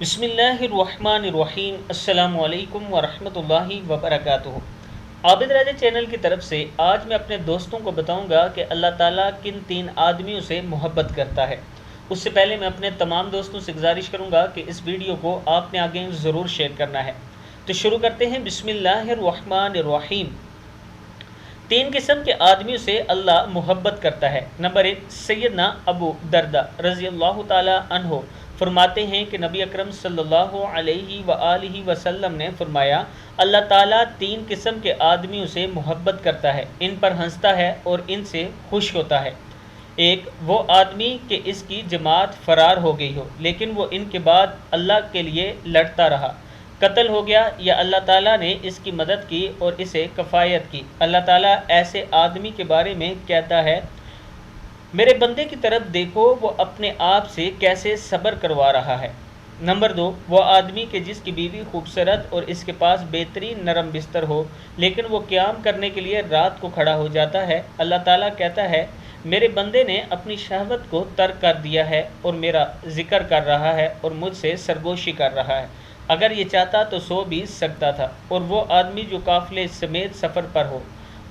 بسم اللہ الرحمن الرحیم۔ السلام علیکم ورحمۃ اللہ وبرکاتہ۔ عابد راجہ چینل کی طرف سے آج میں اپنے دوستوں کو بتاؤں گا کہ اللہ تعالیٰ کن 3 آدمیوں سے محبت کرتا ہے۔ اس سے پہلے میں اپنے تمام دوستوں سے گزارش کروں گا کہ اس ویڈیو کو آپ نے آگے ضرور شیئر کرنا ہے۔ تو شروع کرتے ہیں۔ بسم اللہ الرحمن الرحیم۔ 3 قسم کے آدمیوں سے اللہ محبت کرتا ہے۔ نمبر 1، سیدنا ابو دردہ رضی اللہ تعالی عنہ فرماتے ہیں کہ نبی اکرم صلی اللہ علیہ وآلہ وسلم نے فرمایا، اللہ تعالیٰ 3 قسم کے آدمیوں سے محبت کرتا ہے، ان پر ہنستا ہے اور ان سے خوش ہوتا ہے۔ 1، وہ آدمی کہ اس کی جماعت فرار ہو گئی ہو لیکن وہ ان کے بعد اللہ کے لیے لڑتا رہا، قتل ہو گیا یا اللہ تعالیٰ نے اس کی مدد کی اور اسے کفایت کی۔ اللہ تعالیٰ ایسے آدمی کے بارے میں کہتا ہے، میرے بندے کی طرف دیکھو وہ اپنے آپ سے کیسے صبر کروا رہا ہے۔ نمبر 2، وہ آدمی کہ جس کی بیوی خوبصورت اور اس کے پاس بہترین نرم بستر ہو لیکن وہ قیام کرنے کے لیے رات کو کھڑا ہو جاتا ہے۔ اللہ تعالیٰ کہتا ہے، میرے بندے نے اپنی شہوت کو ترک کر دیا ہے اور میرا ذکر کر رہا ہے اور مجھ سے سرگوشی کر رہا ہے، اگر یہ چاہتا تو سو بھی سکتا تھا۔ اور وہ آدمی جو قافلے سمیت سفر پر ہو،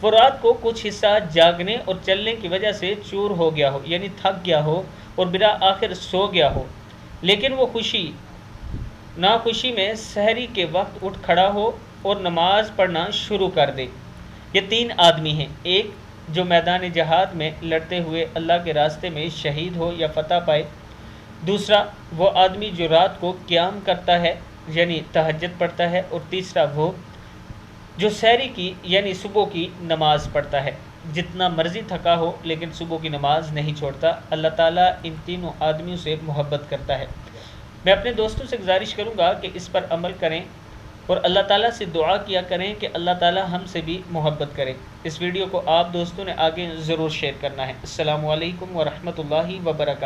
وہ رات کو کچھ حصہ جاگنے اور چلنے کی وجہ سے چور ہو گیا ہو، یعنی تھک گیا ہو اور بالآخر سو گیا ہو، لیکن وہ ناخوشی میں سحری کے وقت اٹھ کھڑا ہو اور نماز پڑھنا شروع کر دے۔ یہ 3 آدمی ہیں۔ 1، جو میدان جہاد میں لڑتے ہوئے اللہ کے راستے میں شہید ہو یا فتح پائے۔ 2، وہ آدمی جو رات کو قیام کرتا ہے یعنی تہجد پڑھتا ہے۔ اور 3، وہ جو سحری کی یعنی صبح کی نماز پڑھتا ہے، جتنا مرضی تھکا ہو لیکن صبح کی نماز نہیں چھوڑتا۔ اللہ تعالیٰ ان تینوں آدمیوں سے محبت کرتا ہے۔ میں اپنے دوستوں سے گزارش کروں گا کہ اس پر عمل کریں اور اللہ تعالیٰ سے دعا کیا کریں کہ اللہ تعالیٰ ہم سے بھی محبت کرے۔ اس ویڈیو کو آپ دوستوں نے آگے ضرور شیئر کرنا ہے۔ السلام علیکم ورحمۃ اللہ وبرکاتہ۔